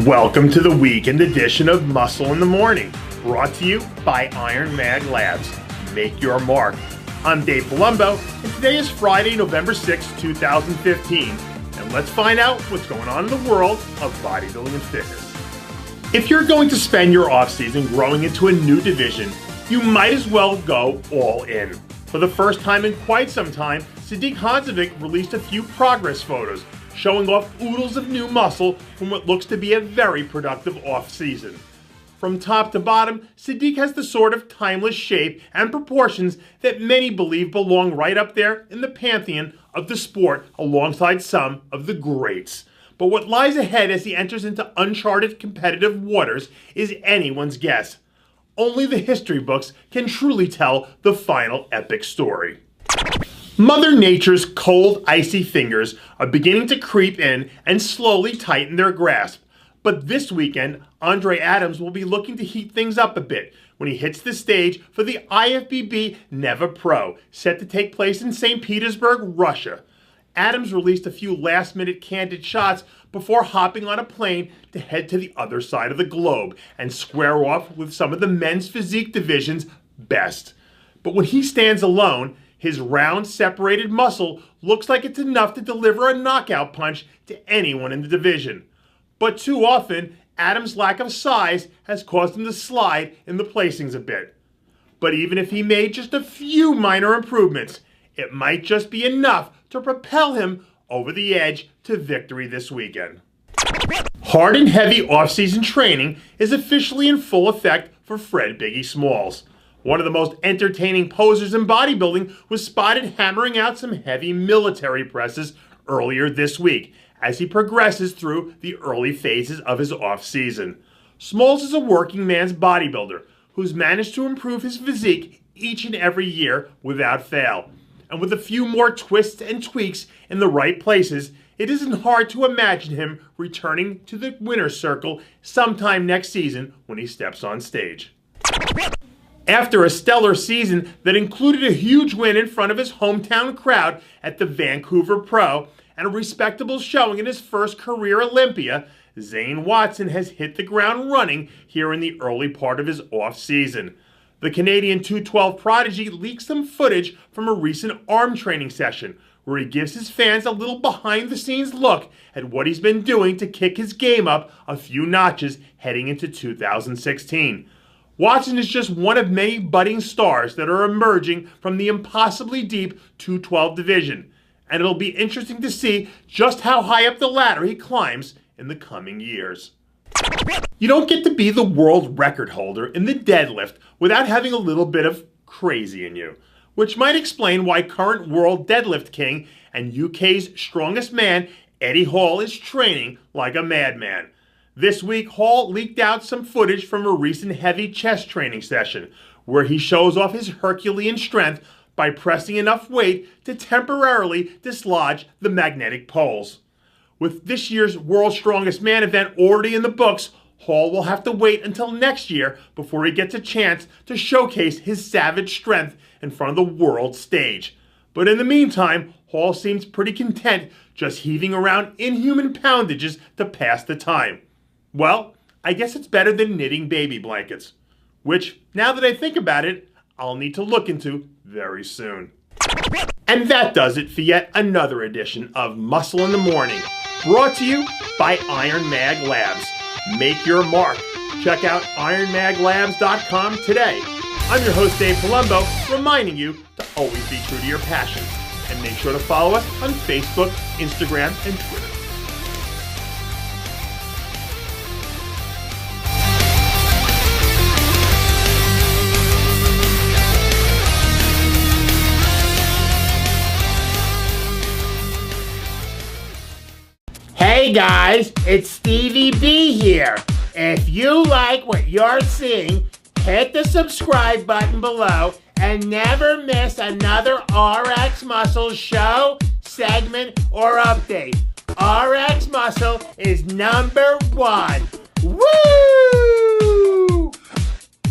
Welcome to the weekend edition of Muscle in the Morning, brought to you by IronMag Labs. Make your mark. I'm Dave Palumbo, and today is Friday, November 6, 2015, and let's find out what's going on in the world of bodybuilding and fitness. If you're going to spend your offseason growing into a new division, you might as well go all in. For the first time in quite some time, Siddique Anjali released a few progress photos showing off oodles of new muscle from what looks to be a very productive off-season. From top to bottom, Siddique has the sort of timeless shape and proportions that many believe belong right up there in the pantheon of the sport alongside some of the greats. But what lies ahead as he enters into uncharted competitive waters is anyone's guess. Only the history books can truly tell the final epic story. Mother Nature's cold, icy fingers are beginning to creep in and slowly tighten their grasp. But this weekend, Andre Adams will be looking to heat things up a bit when he hits the stage for the IFBB Neva Pro, set to take place in St. Petersburg, Russia. Adams released a few last-minute candid shots before hopping on a plane to head to the other side of the globe and square off with some of the men's physique division's best. But when he stands alone, his round, separated muscle looks like it's enough to deliver a knockout punch to anyone in the division. But too often, Adams' lack of size has caused him to slide in the placings a bit. But even if he made just a few minor improvements, it might just be enough to propel him over the edge to victory this weekend. Hard and heavy off-season training is officially in full effect for Fred Biggie Smalls. One of the most entertaining posers in bodybuilding was spotted hammering out some heavy military presses earlier this week as he progresses through the early phases of his off-season. Smalls is a working man's bodybuilder who's managed to improve his physique each and every year without fail. And with a few more twists and tweaks in the right places, it isn't hard to imagine him returning to the winner's circle sometime next season when he steps on stage. After a stellar season that included a huge win in front of his hometown crowd at the Vancouver Pro and a respectable showing in his first career Olympia, Zane Watson has hit the ground running here in the early part of his off-season. The Canadian 212 prodigy leaked some footage from a recent arm training session where he gives his fans a little behind-the-scenes look at what he's been doing to kick his game up a few notches heading into 2016. Watson is just one of many budding stars that are emerging from the impossibly deep 212 division, and it'll be interesting to see just how high up the ladder he climbs in the coming years. You don't get to be the world record holder in the deadlift without having a little bit of crazy in you, which might explain why current world deadlift king and UK's strongest man, Eddie Hall, is training like a madman. This week, Hall leaked out some footage from a recent heavy chest training session where he shows off his Herculean strength by pressing enough weight to temporarily dislodge the magnetic poles. With this year's World's Strongest Man event already in the books, Hall will have to wait until next year before he gets a chance to showcase his savage strength in front of the world stage. But in the meantime, Hall seems pretty content just heaving around inhuman poundages to pass the time. Well, I guess it's better than knitting baby blankets, which, now that I think about it, I'll need to look into very soon. And that does it for yet another edition of Muscle in the Morning, brought to you by IronMag Labs. Make your mark. Check out ironmaglabs.com today. I'm your host, Dave Palumbo, reminding you to always be true to your passions. And make sure to follow us on Facebook, Instagram, and Twitter. Hey guys, it's Stevie B here. If you like what you're seeing, hit the subscribe button below and never miss another RX Muscle show, segment, or update. RX Muscle is #1.